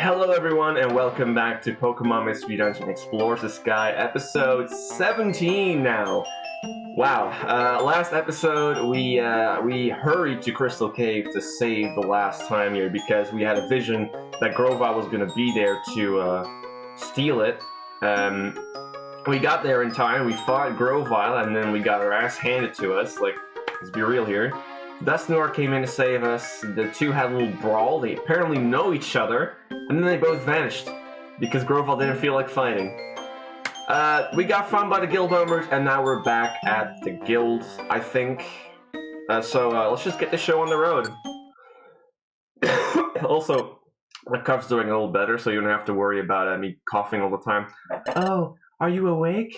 Hello everyone and welcome back to Pokemon Mystery Dungeon Explorers of Sky, episode 17 now. Wow, last episode we hurried to Crystal Cave to save the last time here because we had a vision that Grovyle was going to be there to steal it. We got there in time, we fought Grovyle, and then we got our ass handed to us. Like, let's be real here. Dusknoir came in to save us. The two had a little brawl. They apparently know each other, and then they both vanished because Grovyle didn't feel like fighting. We got found by the guild members, and now we're back at the guild, I think. So let's just get the show on the road. Also, my cough's doing a little better, so you don't have to worry about me coughing all the time. Oh, are you awake?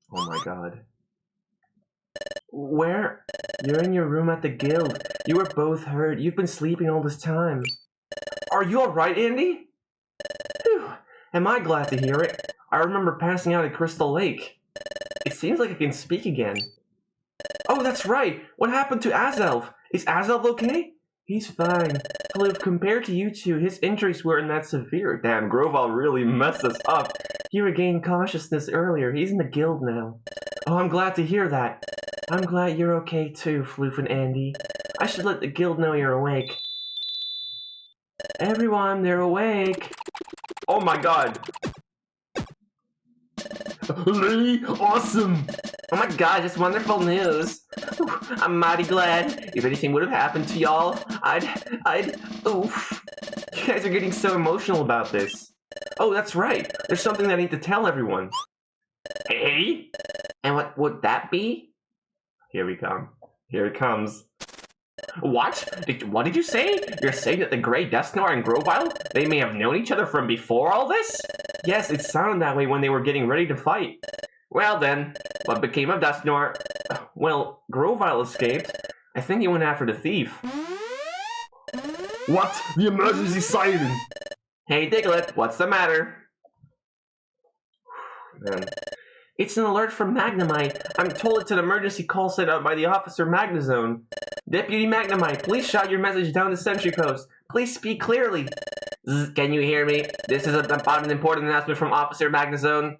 Oh my god. Where? You're in your room at the guild. You were both hurt. You've been sleeping all this time. Are you alright, Andy? Whew. Am I glad to hear it? I remember passing out at Crystal Lake. It seems like I can speak again. Oh, that's right. What happened to Azelf? Is Azelf okay? He's fine. Flip, compared to you two, his injuries weren't that severe. Damn, Grovyle really messed us up. He regained consciousness earlier. He's in the guild now. Oh, I'm glad to hear that. I'm glad you're okay too, Floof and Andy. I should let the guild know you're awake. Everyone, they're awake. Oh my god. Really? Awesome. Oh my god, that's wonderful news. Ooh, I'm mighty glad. If anything would have happened to y'all, oof. You guys are getting so emotional about this. Oh, that's right. There's something that I need to tell everyone. Hey? And what would that be? Here we come. Here it comes. What? What did you say? You're saying that the Grey Dusknoir and Grovyle, they may have known each other from before all this? Yes, it sounded that way when they were getting ready to fight. Well then, what became of Dusknoir? Well, Grovyle escaped. I think he went after the thief. What? The emergency siren! Hey Diglett, what's the matter? Man. It's an alert from Magnemite. I'm told it's an emergency call sent out by the officer Magnezone. Deputy Magnemite, please shout your message down the sentry post. Please speak clearly. Zzz, can you hear me? This is about an important announcement from Officer Magnezone.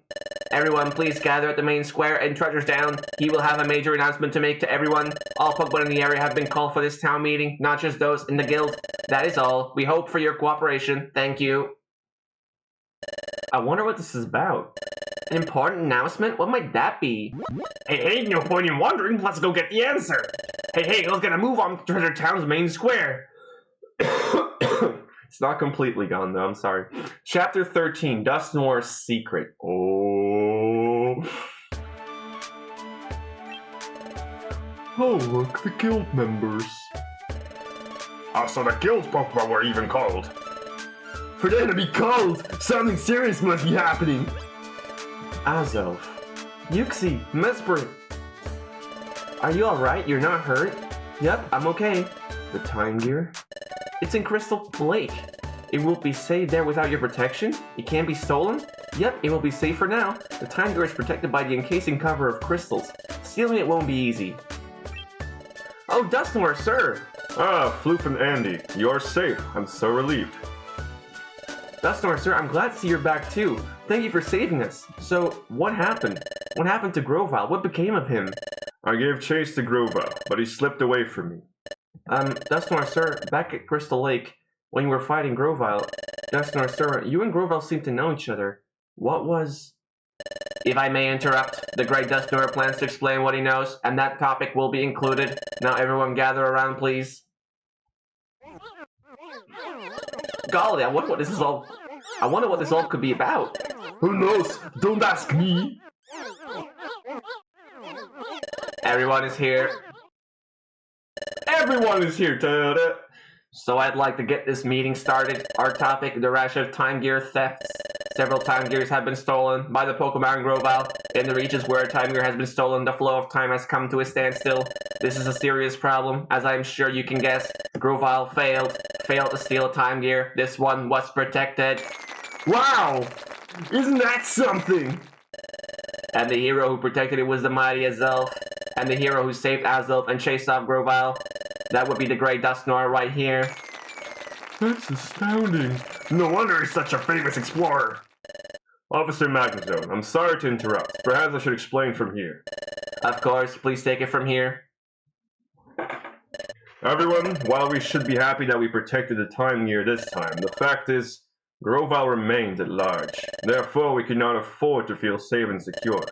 Everyone, please gather at the main square and Treasure's down. He will have a major announcement to make to everyone. All Pokemon in the area have been called for this town meeting, not just those in the guild. That is all. We hope for your cooperation. Thank you. I wonder what this is about. An important announcement? What might that be? Hey, no point in wondering. Let's go get the answer. Hey, let's get a move on to Treasure Town's main square. It's not completely gone, though. I'm sorry. Chapter 13, Dusknoir's Secret. Oh, look, the guild members. Oh, so the guild Pokemon were even called. For them to be called, something serious must be happening. Azelf, Yuxi, Mesprit. Are you alright? You're not hurt? Yep, I'm okay. The time gear? It's in Crystal Lake. It will be safe there without your protection? It can't be stolen? Yep, it will be safe for now. The time gear is protected by the encasing cover of crystals. Stealing it won't be easy. Oh, Dusknoir, sir! Ah, Floof and Andy. You're safe. I'm so relieved. Dusknoir, sir, I'm glad to see you're back too. Thank you for saving us. So, what happened? What happened to Grovyle? What became of him? I gave chase to Grovyle, but he slipped away from me. Dusknoir, sir, back at Crystal Lake, when you were fighting Grovyle, Dusknoir, sir, you and Grovyle seem to know each other. What was... If I may interrupt, the Great Dusknoir plans to explain what he knows, and that topic will be included. Now everyone gather around, please. Golly, I wonder what this all could be about. Who knows? Don't ask me. Everyone is here. Everyone is here. Ta-da. So I'd like to get this meeting started. Our topic, the rash of time gear thefts. Several time gears have been stolen by the Pokemon Grovyle. In the regions where a time gear has been stolen, the flow of time has come to a standstill. This is a serious problem, as I'm sure you can guess. Grovyle failed to steal a time gear. This one was protected. Wow! Isn't that something? And the hero who protected it was the mighty Azelf. And the hero who saved Azelf and chased off Grovyle. That would be the Grey Dusknoir right here. That's astounding. No wonder he's such a famous explorer. Officer Magnezone, I'm sorry to interrupt. Perhaps I should explain from here. Of course, please take it from here. Everyone, while we should be happy that we protected the Time Gear this time, the fact is, Grovyle remains at large. Therefore, we cannot afford to feel safe and secure.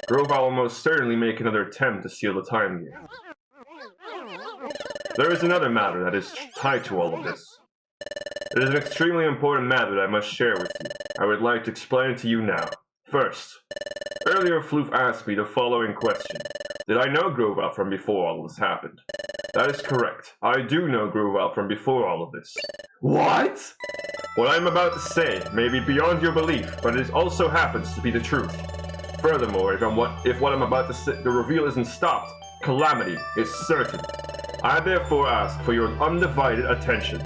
Grovyle will most certainly make another attempt to steal the Time Gear. There is another matter that is tied to all of this. It is an extremely important matter that I must share with you. I would like to explain it to you now. First, earlier Floof asked me the following question. Did I know Grovyle from before all of this happened? That is correct. I do know Grovyle from before all of this. What? What I am about to say may be beyond your belief, but it also happens to be the truth. Furthermore, if what I'm about to say, the reveal isn't stopped, calamity is certain. I therefore ask for your undivided attention.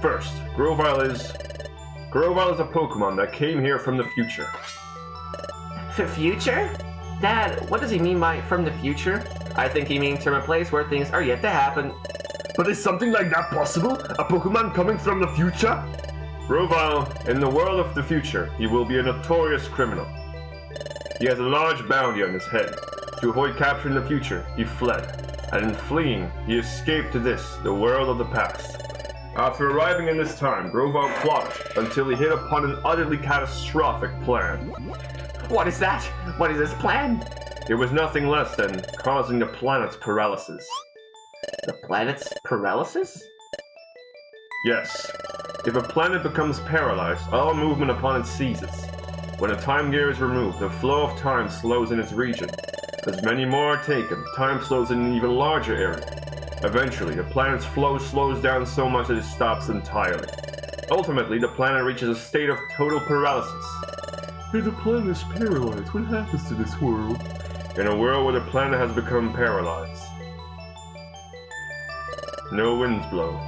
First, Grovyle is a Pokémon that came here from the future. Future? Dad, what does he mean by from the future? I think he means from a place where things are yet to happen. But is something like that possible? A Pokémon coming from the future? Grovyle, in the world of the future, he will be a notorious criminal. He has a large bounty on his head. To avoid capture in the future, he fled. And in fleeing, he escaped to this, the world of the past. After arriving in this time, Grovyle plotted until he hit upon an utterly catastrophic plan. What is that? What is his plan? It was nothing less than causing the planet's paralysis. The planet's paralysis? Yes. If a planet becomes paralyzed, all movement upon it ceases. When a time gear is removed, the flow of time slows in its region. As many more are taken, time slows in an even larger area. Eventually, the planet's flow slows down so much that it stops entirely. Ultimately, the planet reaches a state of total paralysis. If the planet is paralyzed, what happens to this world? In a world where the planet has become paralyzed, no winds blow.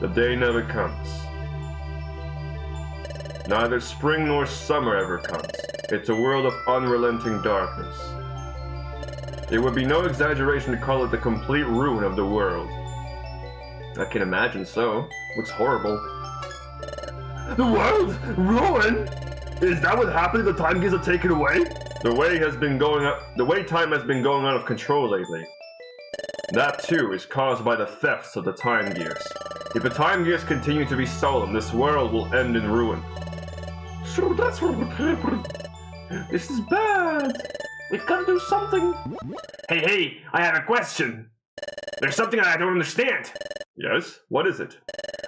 The day never comes. Neither spring nor summer ever comes. It's a world of unrelenting darkness. It would be no exaggeration to call it the complete ruin of the world. I can imagine so. Looks horrible. The world? Ruin? Is that what happened if the time gears are taken away? The way time has been going out of control lately. That too is caused by the thefts of the time gears. If the time gears continue to be stolen, this world will end in ruin. So that's what would happen. This is bad. We've got to do something. Hey, I have a question. There's something that I don't understand. Yes? What is it?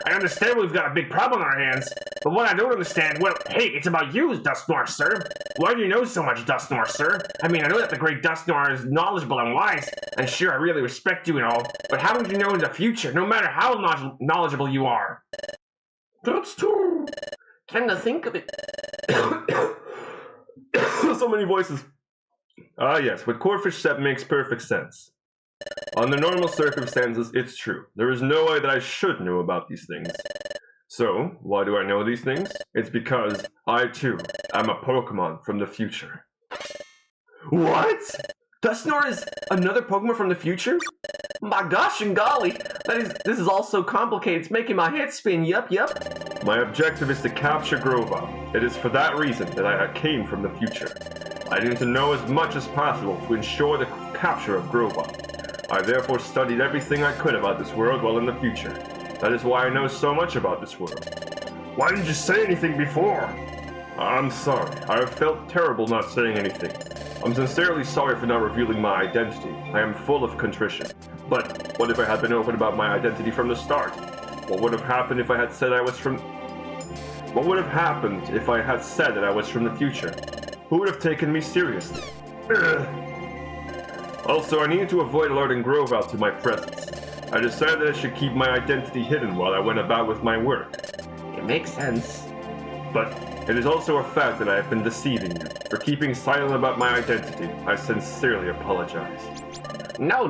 I understand we've got a big problem on our hands, but what I don't understand, well, hey, it's about you, Dusknoir, sir. Why do you know so much, Dusknoir, sir? I mean, I know that the great Dusknoir is knowledgeable and wise, and sure, I really respect you and all, but how would you know in the future, no matter how knowledgeable you are? That's true. Come to think of it. So many voices. Ah, yes, what Corfish said makes perfect sense. Under normal circumstances, it's true. There is no way that I should know about these things. So, why do I know these things? It's because I, too, am a Pokémon from the future. What? Dusknoir is another Pokemon from the future? My gosh and golly, this is all so complicated, it's making my head spin, yup. My objective is to capture Grovyle. It is for that reason that I came from the future. I need to know as much as possible to ensure the capture of Grovyle. I therefore studied everything I could about this world while in the future. That is why I know so much about this world. Why didn't you say anything before? I'm sorry. I have felt terrible not saying anything. I'm sincerely sorry for not revealing my identity. I am full of contrition. But what if I had been open about my identity from the start? What would have happened if I had said I was from... What would have happened if I had said that I was from the future? Who would have taken me seriously? Also, I needed to avoid alerting Grovyle to my presence. I decided that I should keep my identity hidden while I went about with my work. It makes sense. But it is also a fact that I have been deceiving you. For keeping silent about my identity, I sincerely apologize. No.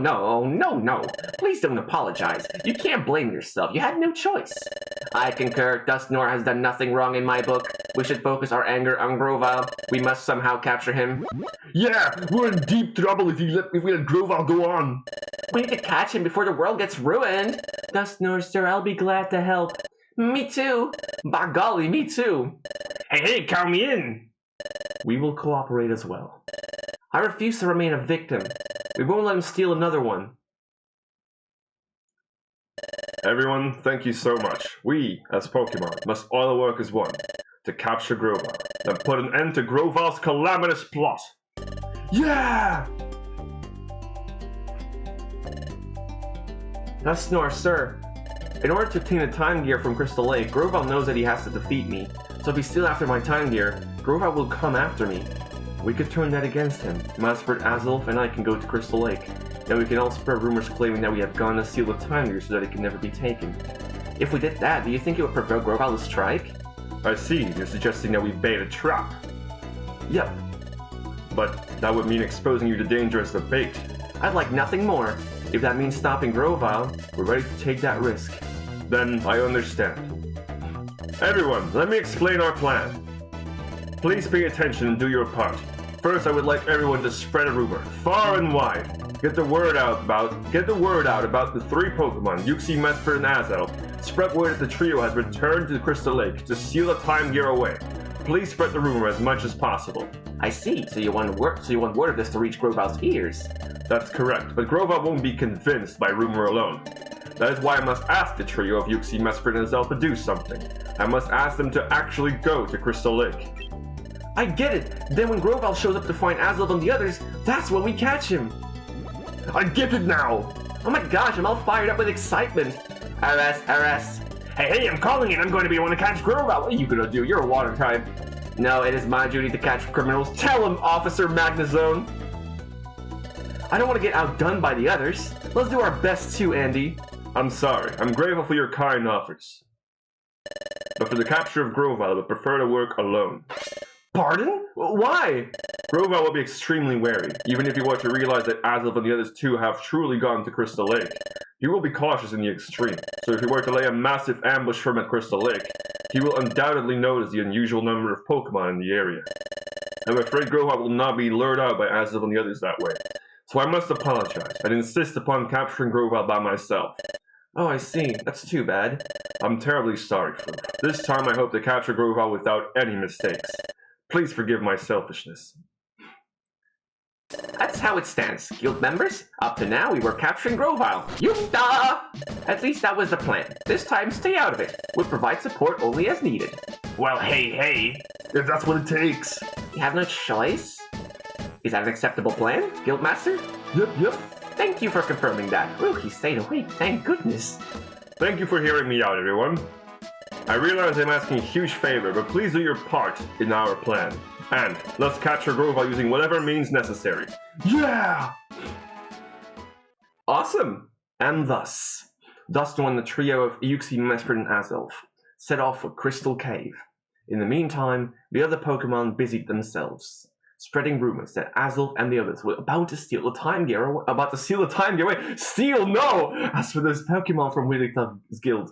Please don't apologize. You can't blame yourself. You had no choice. I concur. Dusknoir has done nothing wrong in my book. We should focus our anger on Grovyle. We must somehow capture him. Yeah, we're in deep trouble if we let Grovyle go on. We need to catch him before the world gets ruined. Dusknoir, sir, I'll be glad to help. Me too. By golly, me too. Hey, count me in. We will cooperate as well. I refuse to remain a victim. We won't let him steal another one. Everyone, thank you so much. We, as Pokemon, must all work as one to capture Grovyle and put an end to Grovyle's calamitous plot. Yeah! Dusknoir, sir. In order to obtain a time gear from Crystal Lake, Grovyle knows that he has to defeat me. So if he's still after my time gear, Grovyle will come after me. We could turn that against him. Master Azelf and I can go to Crystal Lake. Then we can all spread rumors claiming that we have gone to steal the time gear so that it can never be taken. If we did that, do you think it would provoke Grovyle to strike? I see, you're suggesting that we bait a trap. Yep. But that would mean exposing you to danger as the bait. I'd like nothing more. If that means stopping Grovyle, we're ready to take that risk. Then I understand. Everyone, let me explain our plan. Please pay attention and do your part. First, I would like everyone to spread a rumor, far and wide. Get the word out about the three Pokemon, Uxie, Mesprit, and Azelf. Spread word that the trio has returned to the Crystal Lake to steal the time gear away. Please spread the rumor as much as possible. I see. So you want word of this to reach Grovyle's ears. That's correct, but Grovyle won't be convinced by rumor alone. That is why I must ask the trio of Uxie, Mesprit, and Azelf to do something. I must ask them to actually go to Crystal Lake. I get it! Then when Grovyle shows up to find Azelf and the others, that's when we catch him! I get it now! Oh my gosh, I'm all fired up with excitement! RS! Hey, I'm calling it! I'm going to be the one to catch Grovyle! What are you gonna do? You're a water type! No, it is my duty to catch criminals. Tell him, Officer Magnezone! I don't want to get outdone by the others. Let's do our best too, Andy. I'm sorry. I'm grateful for your kind offers. But for the capture of Grovyle, I would prefer to work alone. Pardon? Why? Grovyle will be extremely wary, even if he were to realize that Azelf and the others too have truly gone to Crystal Lake. He will be cautious in the extreme, so if he were to lay a massive ambush for him at Crystal Lake, he will undoubtedly notice the unusual number of Pokemon in the area. I'm afraid Grovyle will not be lured out by Azelf and the others that way, so I must apologize and insist upon capturing Grovyle by myself. Oh, I see. That's too bad. I'm terribly sorry, Fluke. This time I hope to capture Grovyle without any mistakes. Please forgive my selfishness. That's how it stands, guild members. Up to now, we were capturing Grovyle. Yunda! At least that was the plan. This time, stay out of it. We'll provide support only as needed. Well, hey, if that's what it takes. You have no choice? Is that an acceptable plan, Guildmaster? Yep. Thank you for confirming that. Ooh, he stayed awake, thank goodness. Thank you for hearing me out, everyone. I realize I'm asking a huge favor, but please do your part in our plan. And let's capture Grovyle using whatever means necessary. Yeah! Awesome! And thus, Dusknoir and the trio of Uxie, Mesprit, and Azelf set off for Crystal Cave. In the meantime, the other Pokemon busied themselves, spreading rumors that Azelf and the others were about to steal the time gear away. Steal? No! As for those Pokemon from Wigglytuff's guild.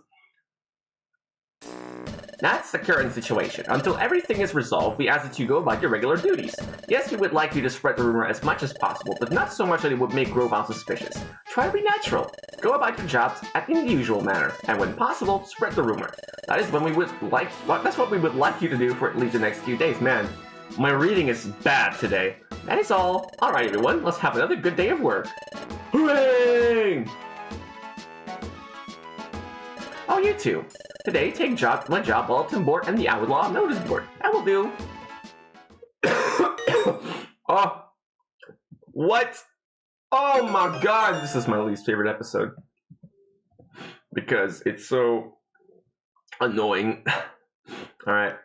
That's the current situation. Until everything is resolved, we ask that you go about your regular duties. Yes, we would like you to spread the rumor as much as possible, but not so much that it would make Grovyle suspicious. Try to be natural. Go about your jobs in the usual manner, and when possible, spread the rumor. That's what we would like you to do for at least the next few days. Man, my reading is bad today. That is all. Alright everyone, let's have another good day of work. Hooray! Oh, you two. Today, take my job bulletin board and the Outlaw notice board. That will do. Oh. What? Oh my god, this is my least favorite episode. Because it's so annoying. Alright,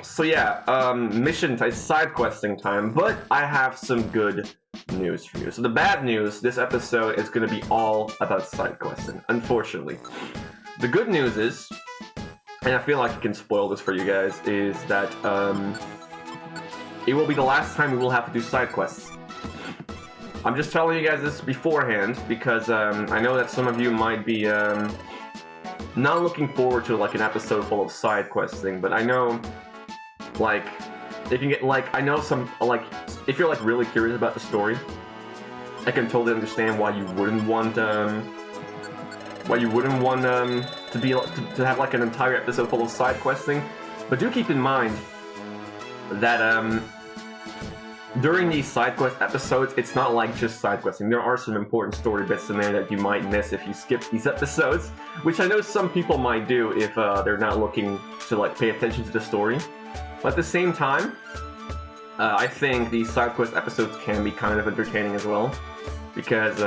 so yeah, mission time, side questing time, but I have some good news for you. So the bad news, this episode is going to be all about side questing, unfortunately. The good news is, and I feel like I can spoil this for you guys, is that it will be the last time we will have to do side quests. I'm just telling you guys this beforehand because I know that some of you might be not looking forward to like an episode full of side questing, but I know if you're like really curious about the story I can totally understand why you wouldn't want to have like an entire episode full of side questing. But do keep in mind that during these side quest episodes, it's not like just side questing. There are some important story bits in there that you might miss if you skip these episodes, which I know some people might do if they're not looking to like pay attention to the story. But at the same time, I think these side quest episodes can be kind of entertaining as well, because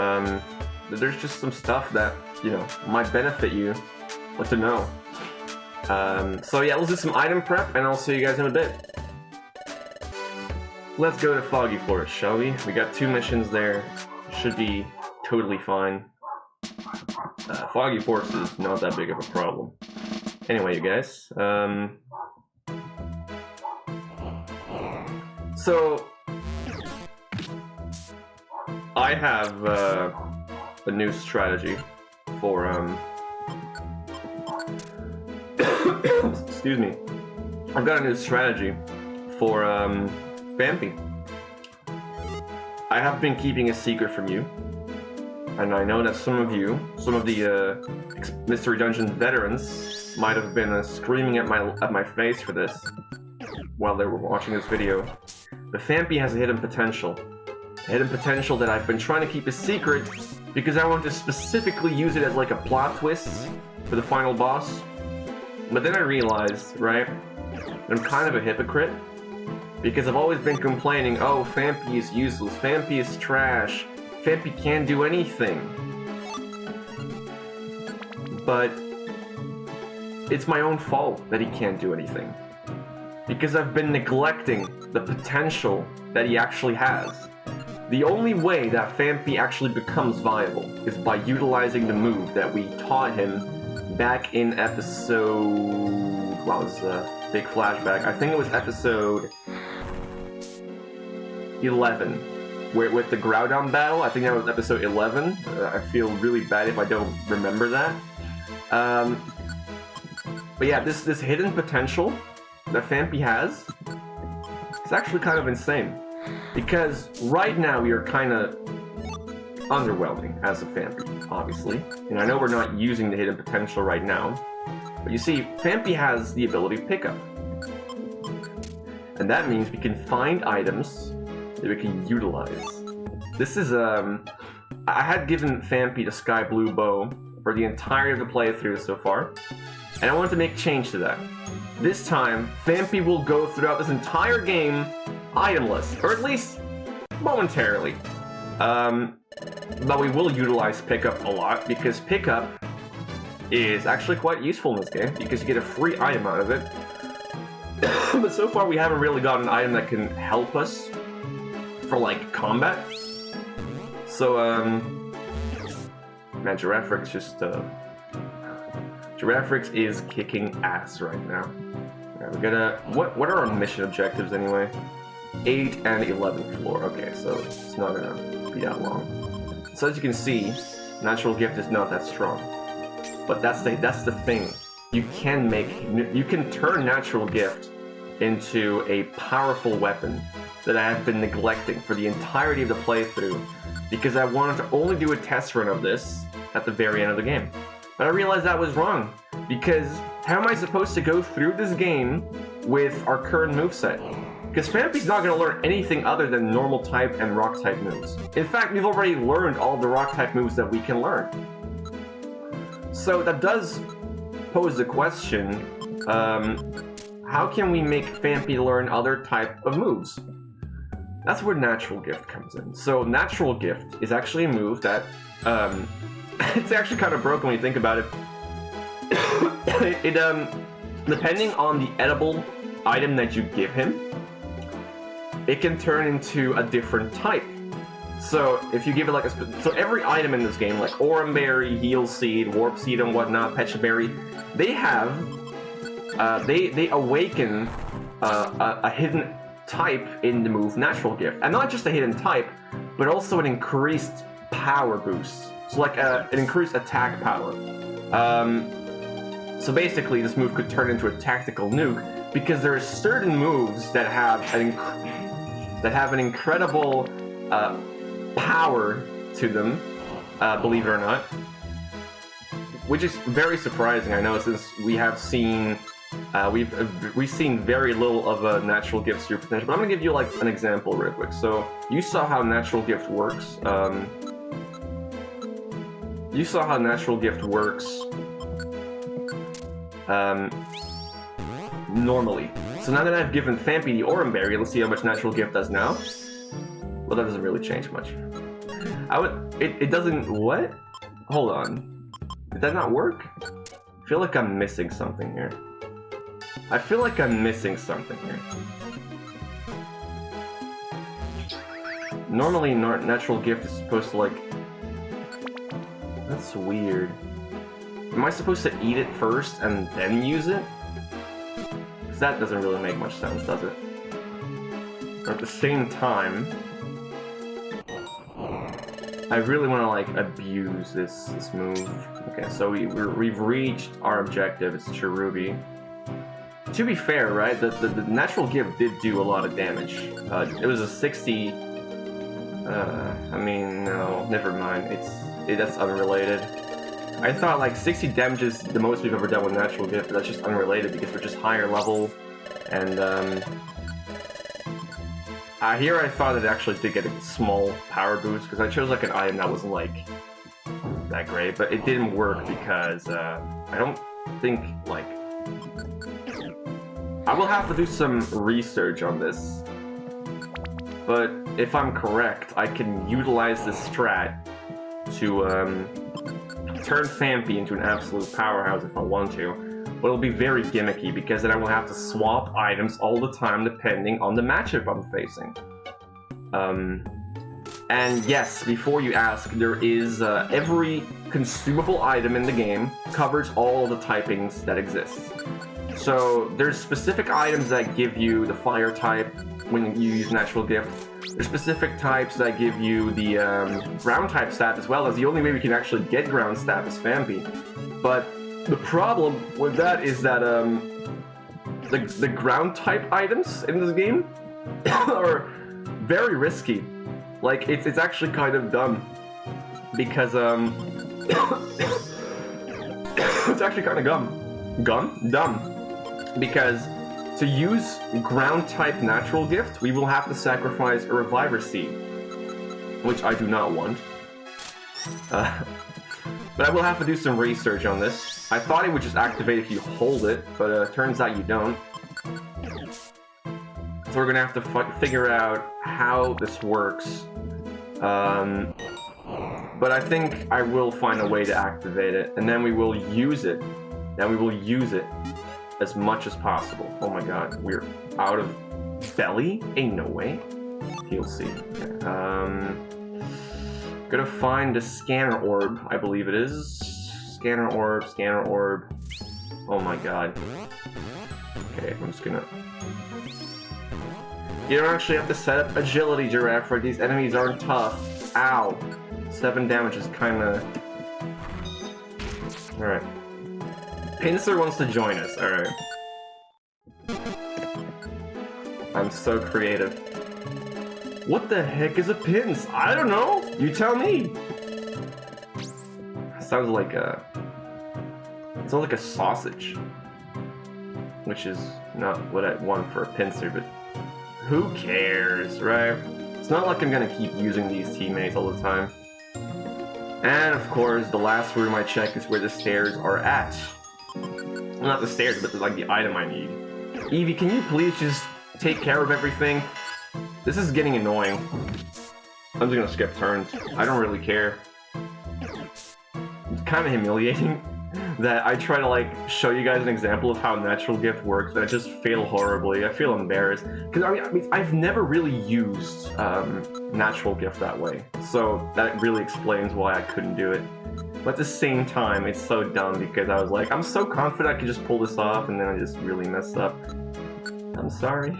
there's just some stuff that, you know, might benefit you to know. So yeah, let's do some item prep, and I'll see you guys in a bit. Let's go to Foggy Forest, shall we? We got 2 missions there. Should be totally fine. Foggy Forest is not that big of a problem. Anyway, you guys. So I have a new strategy for excuse me. I've got a new strategy for Phanpy. I have been keeping a secret from you, and I know that some of the Mystery Dungeon veterans might have been screaming at my face for this while they were watching this video. But Phanpy has a hidden potential. A hidden potential that I've been trying to keep a secret because I want to specifically use it as like a plot twist for the final boss. But then I realized, right, I'm kind of a hypocrite, because I've always been complaining, oh, Phanpy is useless, Phanpy is trash, Phanpy can't do anything. But it's my own fault that he can't do anything, because I've been neglecting the potential that he actually has. The only way that Phanpy actually becomes viable is by utilizing the move that we taught him back in episode... Wow, it was a big flashback. I think it was episode 11, with the Groudon battle. I think that was episode 11. I feel really bad if I don't remember that. But yeah, this hidden potential that Phanpy has, it's actually kind of insane. Because right now you're kind of underwhelming as a Phanpy, obviously. And I know we're not using the hidden potential right now. But you see, Phanpy has the ability to pick up. And that means we can find items that we can utilize. This is, I had given Phanpy the Sky Blue Bow for the entirety of the playthrough so far. And I wanted to make a change to that. This time, Phanpy will go throughout this entire game itemless, or at least momentarily. But we will utilize pickup a lot, because pickup is actually quite useful in this game, because you get a free item out of it. But so far we haven't really got an item that can help us for like combat. So man, Giraffrix is kicking ass right now. Alright, we gotta... What are our mission objectives anyway? 8 and 11th floor. Okay, so it's not gonna be that long. So as you can see, Natural Gift is not that strong. But that's the thing. You can turn Natural Gift into a powerful weapon that I have been neglecting for the entirety of the playthrough, because I wanted to only do a test run of this at the very end of the game. But I realized that was wrong, because how am I supposed to go through this game with our current moveset? Because Phanpy's not going to learn anything other than normal type and rock type moves. In fact, we've already learned all the rock type moves that we can learn. So that does pose the question, how can we make Phanpy learn other type of moves? That's where Natural Gift comes in. So Natural Gift is actually a move that, it's actually kind of broken when you think about it. Depending on the edible item that you give him, it can turn into a different type. So if you give it like so every item in this game, like Oranberry, Heal Seed, Warp Seed, and whatnot, Pechaberry, they have they awaken a hidden type in the move Natural Gift, and not just a hidden type, but also an increased power boost. So like an increased attack power. So basically, this move could turn into a tactical nuke, because there are certain moves that have an incredible power to them, believe it or not. Which is very surprising, I know, since we have seen we've seen very little of a natural gift super potential. But I'm gonna give you like an example real quick. So you saw how natural gift works. Normally. So now that I've given Phanpy the Oran Berry, let's see how much natural gift does now. Well, that doesn't really change much. It doesn't, what? Hold on. Did that not work? I feel like I'm missing something here. Normally, natural gift is supposed to like... That's weird. Am I supposed to eat it first and then use it? Because that doesn't really make much sense, does it? Or at the same time... I really want to like abuse this move. Okay, so we've reached our objective. It's Cherubi. To be fair, right, the natural gift did do a lot of damage. It was a 60. I mean, no, never mind. That's unrelated. I thought like 60 damage is the most we've ever done with natural gift, but that's just unrelated because we're just higher level, and here I thought it actually did get a small power boost, because I chose like an item that wasn't like that great, but it didn't work because I don't think like... I will have to do some research on this, but if I'm correct, I can utilize this strat to turn Phanpy into an absolute powerhouse if I want to. But it'll be very gimmicky, because then I will have to swap items all the time depending on the matchup I'm facing. And yes, before you ask, there is every consumable item in the game covers all the typings that exist. So there's specific items that give you the fire type when you use natural gift. There's specific types that give you the ground type stat, as well as the only way we can actually get ground stat is Phanpy. But the problem with that is that the ground type items in this game are very risky. Like it's actually kind of dumb because it's actually kind of dumb because to use ground type natural gift, we will have to sacrifice a Reviver Seed, which I do not want. But I will have to do some research on this. I thought it would just activate if you hold it, but turns out you don't. So we're gonna have to figure out how this works. But I think I will find a way to activate it, and then we will use it. As much as possible. Oh my god, we're out of belly? Ain't no way. He'll see. Okay. Gonna find a scanner orb, I believe it is. Scanner orb. Oh my god. Okay, I'm just gonna... You don't actually have to set up agility, Giraffe, for these enemies aren't tough. Ow. 7 damage is kinda... Alright. Pinsir wants to join us, alright. I'm so creative. What the heck is a pins? I don't know! You tell me! Sounds like a... It sounds like a sausage. Which is not what I want for a Pinsir, but... Who cares, right? It's not like I'm gonna keep using these teammates all the time. And of course, the last room I check is where the stairs are at. Well, not the stairs, but like the item I need. Eevee, can you please just take care of everything? This is getting annoying. I'm just gonna skip turns. I don't really care. It's kind of humiliating that I try to like show you guys an example of how natural gift works, and I just fail horribly. I feel embarrassed because I mean I've never really used natural gift that way, so that really explains why I couldn't do it. But at the same time, it's so dumb because I was like, I'm so confident I could just pull this off, and then I just really messed up. I'm sorry.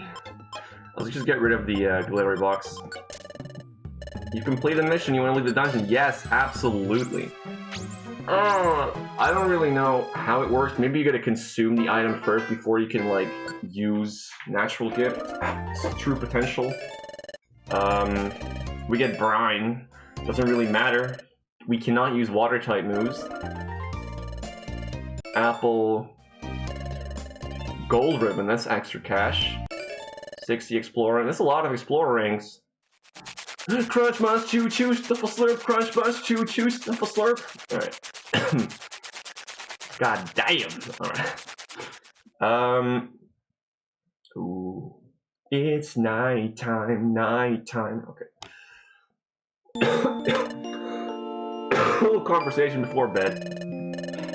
Let's just get rid of the glittery box. You completed the mission, you want to leave the dungeon? Yes, absolutely. I don't really know how it works. Maybe you gotta consume the item first before you can, like, use natural gift. True potential. We get brine. Doesn't really matter. We cannot use water type moves. Apple. Gold ribbon, that's extra cash. 60 explorer, that's a lot of explorer ranks. Crunch must chew chew snuffle slurp, crunch must chew chew snuffle slurp. Alright. God damn. Alright. Ooh. It's nighttime, nighttime. Okay. A little conversation before bed.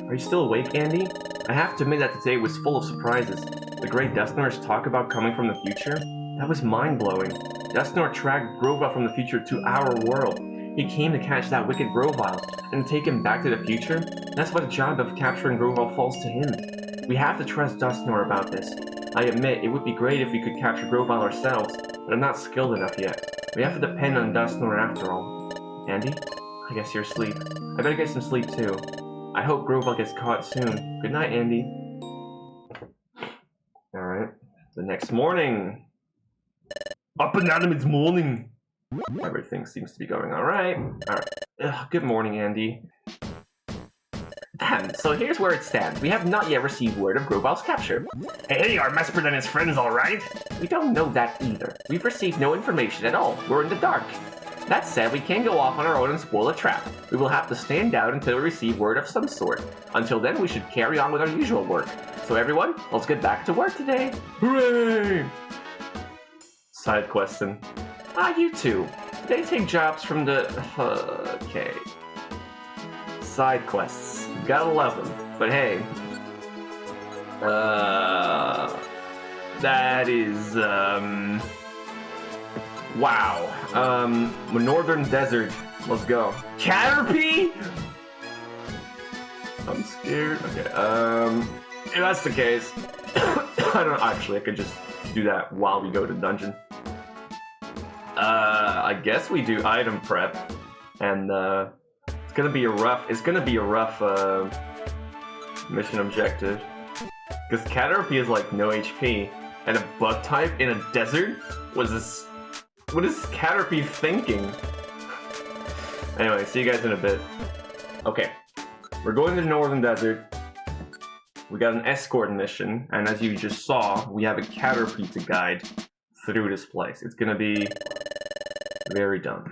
Are you still awake, Andy? I have to admit that today was full of surprises. The great Dusknoir's talk about coming from the future? That was mind-blowing. Dusknoir tracked Grovyle from the future to our world. He came to catch that wicked Grovyle and take him back to the future? That's why the job of capturing Grovyle falls to him. We have to trust Dusknoir about this. I admit, it would be great if we could capture Grovyle ourselves, but I'm not skilled enough yet. We have to depend on Dusknoir after all. Andy? I guess you're asleep. I better get some sleep too. I hope Grovyle gets caught soon. Good night, Andy. Alright. The next morning. Up and at 'em, it's morning. Everything seems to be going alright. Alright. Good morning, Andy. So here's where it stands. We have not yet received word of Grovyle's capture. Hey, are Mesper and his friends alright? We don't know that either. We've received no information at all. We're in the dark. That said, we can't go off on our own and spoil a trap. We will have to stand out until we receive word of some sort. Until then, we should carry on with our usual work. So everyone, let's get back to work today. Hooray! Side questing. You too. They take jobs from the... okay. Side quests. Gotta love them. But hey. That is, wow. Northern Desert. Let's go. Caterpie? I'm scared. Okay, if that's the case, I don't know. Actually, I could just do that while we go to dungeon. I guess we do item prep, and it's gonna be a rough mission objective. Because Caterpie is like no HP, and a bug type in a desert? What is Caterpie thinking? Anyway, see you guys in a bit. Okay, we're going to the Northern Desert. We got an escort mission, and as you just saw, we have a Caterpie to guide through this place. It's gonna be very dumb.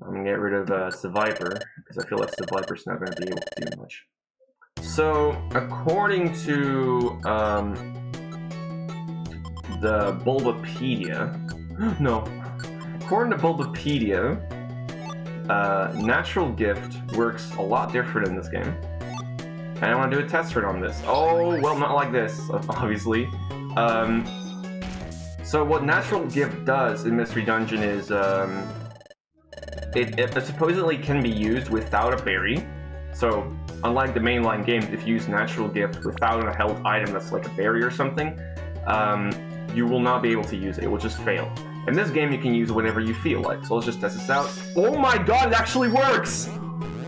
I'm gonna get rid of Seviper, because I feel like Seviper's not gonna be able to do much. So, according to the Bulbapedia, no, according to Bulbapedia, Natural Gift works a lot different in this game. And I want to do a test run on this. Oh, well, not like this, obviously. So what Natural Gift does in Mystery Dungeon is, it supposedly can be used without a berry. So, unlike the mainline games, if you use Natural Gift without a held item that's like a berry or something, you will not be able to use it. It will just fail. In this game, you can use it whenever you feel like. So let's just test this out. Oh my god, it actually works!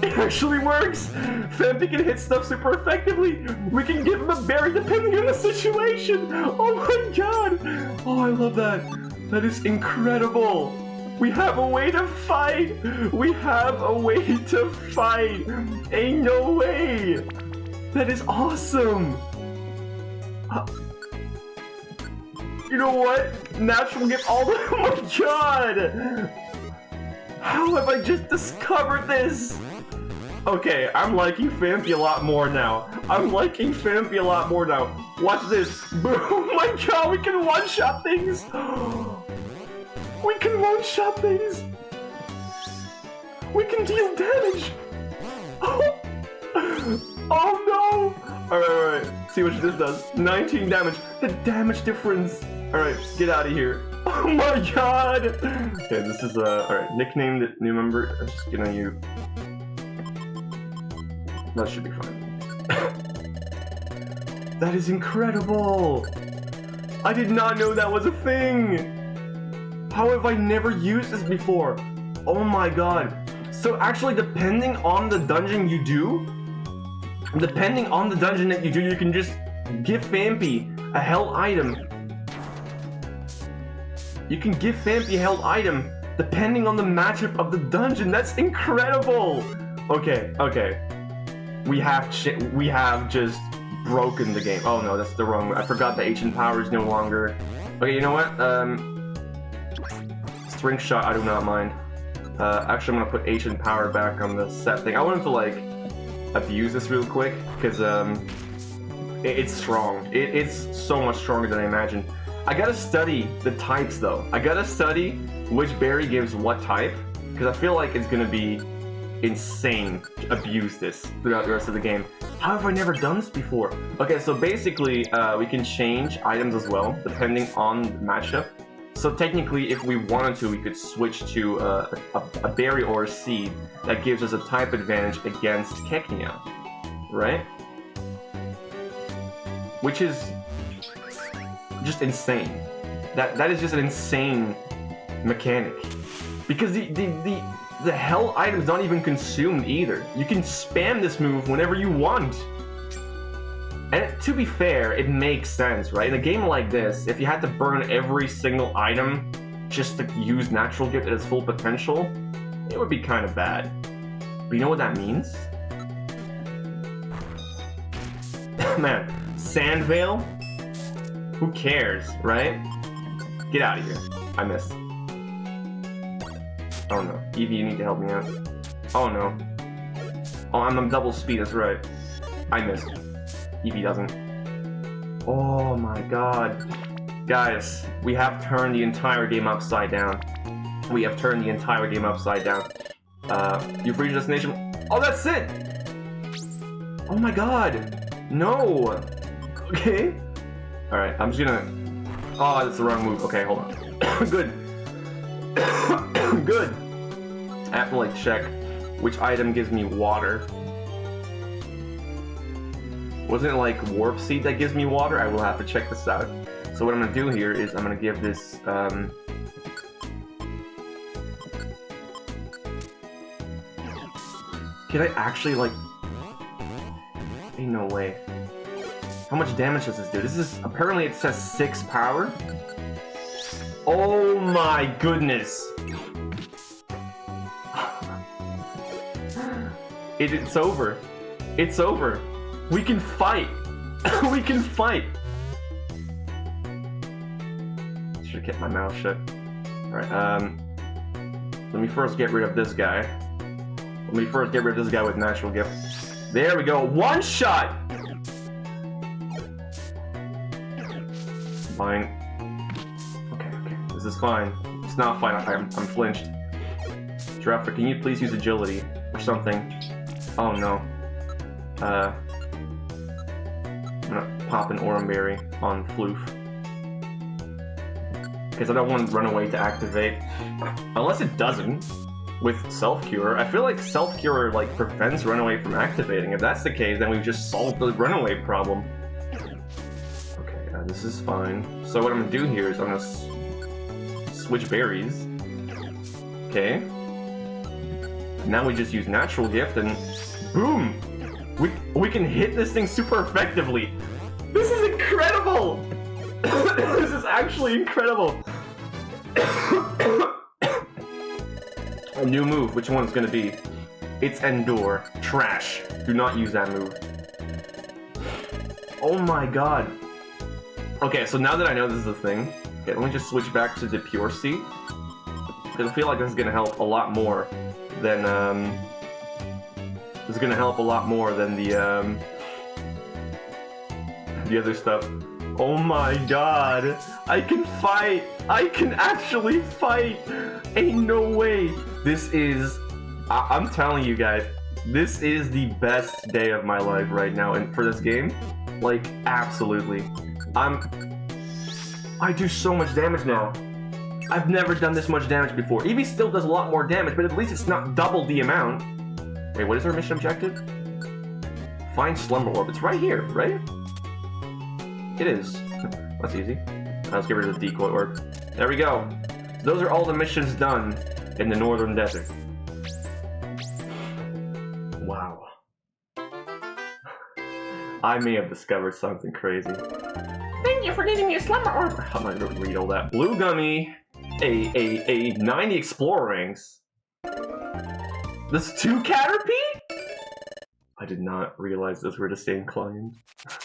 It actually works! Phanpy can hit stuff super effectively! We can give him a berry depending on the situation! Oh my god! Oh, I love that! That is incredible! We have a way to fight! We have a way to fight! Ain't no way! That is awesome! You know what? Natural Gift all the... Oh my god! How have I just discovered this? Okay, I'm liking Phanpy a lot more now. I'm liking Phanpy a lot more now. Watch this. Oh my god, we can one-shot things! We can one-shot things! We can deal damage! Oh no! Alright. See what this does. 19 damage. The damage difference. Alright, get out of here. Oh my god! Okay, this is, alright, nicknamed new member. I'm just gonna use... That should be fine. That is incredible! I did not know that was a thing! How have I never used this before? Oh my god. So actually, depending on the dungeon you do, you can just give Phanpy a held item. You can give Phanpy a held item depending on the matchup of the dungeon. That's incredible. Okay, okay. We have just broken the game. Oh no, that's the wrong. I forgot the ancient power is no longer. Okay, you know what? String shot. I do not mind. Actually, I'm gonna put ancient power back on the set thing. I wanted to like abuse this real quick because it's strong. It's so much stronger than I imagined. I gotta study the types though. I gotta study which berry gives what type because I feel like it's gonna be insane to abuse this throughout the rest of the game. How have I never done this before? Okay, so basically we can change items as well depending on the matchup. So technically, if we wanted to, we could switch to a berry or a seed that gives us a type advantage against Keknia, right? Which is just insane. That is just an insane mechanic. Because the hell item's not even consumed either. You can spam this move whenever you want. And to be fair, it makes sense, right? In a game like this, if you had to burn every single item just to use Natural Gift at its full potential, it would be kind of bad. But you know what that means? Man, Sand Veil? Who cares, right? Get out of here. I missed. Oh no. Eevee, you need to help me out. Oh no. Oh, I'm on double speed, that's right. I missed. Eevee doesn't. Oh my god. Guys, we have turned the entire game upside down. We have turned the entire game upside down. You've reached destination. Oh, that's it! Oh my god! No! Okay. Alright, I'm just gonna... Oh, that's the wrong move. Okay, hold on. Good. Good. I have to like check which item gives me water. Wasn't it like Warp Seed that gives me water? I will have to check this out. So what I'm gonna do here is I'm gonna give this can I actually like... Ain't no way. How much damage does this do? This is... Apparently it says 6 power. Oh my goodness! It's over. It's over. We can fight! We can fight! Should keep my mouth shut. Alright, let me first get rid of this guy. Let me first get rid of this guy with Natural Gift. There we go! One shot! Fine. Okay, okay. This is fine. It's not fine. I'm flinched. Giraffe, can you please use agility or something? Oh no. I'm gonna pop an Oranberry on Floof. Because I don't want Runaway to activate. Unless it doesn't. With Self-Cure. I feel like Self-Cure like prevents Runaway from activating. If that's the case, then we've just solved the Runaway problem. Okay, this is fine. So what I'm gonna do here is I'm gonna switch berries. Okay. Now we just use Natural Gift and boom! We can hit this thing super effectively. This is incredible! This is actually incredible. A new move. Which one's gonna be? It's Endure. Trash. Do not use that move. Oh my god. Okay, so now that I know this is a thing, okay, let me just switch back to the Pure Seed. Because I feel like this is gonna help a lot more than this is gonna help a lot more than the other stuff. Oh my god! I can fight! I can actually fight! Ain't no way! This is... I'm telling you guys, this is the best day of my life right now, and for this game, like, absolutely. I do so much damage now. I've never done this much damage before. Eevee still does a lot more damage, but at least it's not double the amount. Wait, what is our mission objective? Find Slumber Orb. It's right here, right? It is. That's easy. Let's get rid of the Decoy Orb. There we go. Those are all the missions done in the Northern Desert. Wow. I may have discovered something crazy. Thank you for giving me a Slumber Orb. I'm gonna read all that. Blue Gummy. a 90 Explorer ranks. This 2 Caterpie? I did not realize those were the same client.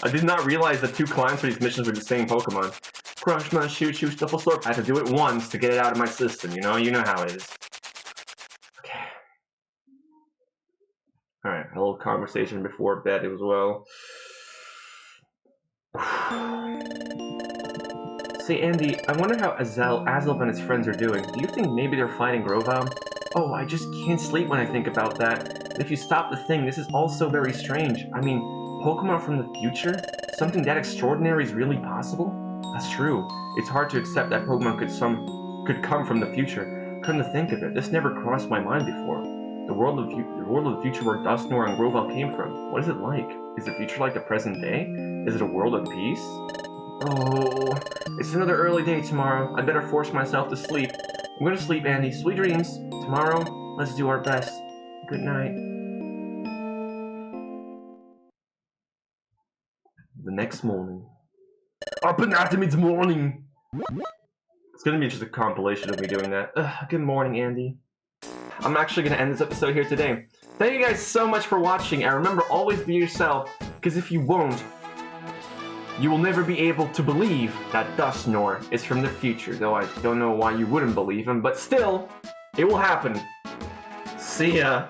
I did not realize that 2 clients for these missions were the same Pokemon. Crush, Smash, Shoot, Shuffle, Slurp. I had to do it once to get it out of my system, you know? You know how it is. Okay. Alright, a little conversation before bed as well. Say, Andy, I wonder how Azelf and his friends are doing. Do you think maybe they're fighting Grovyle? Oh, I just can't sleep when I think about that. If you stop the thing, this is all so very strange. I mean, Pokemon from the future? Something that extraordinary is really possible? That's true. It's hard to accept that Pokemon could come from the future. Couldn't think of it. This never crossed my mind before. The world of the future where Dusknoir and Grovyle came from. What is it like? Is the future like the present day? Is it a world of peace? Oh, it's another early day tomorrow. I better force myself to sleep. I'm gonna sleep, Andy. Sweet dreams. Tomorrow, let's do our best. Good night. The next morning. Up and at me tomorrow morning. It's gonna be just a compilation of me doing that. Good morning, Andy. I'm actually gonna end this episode here today. Thank you guys so much for watching, and remember, always be yourself, because if you won't, you will never be able to believe that Dusknoir is from the future, though I don't know why you wouldn't believe him, but still, it will happen. See ya.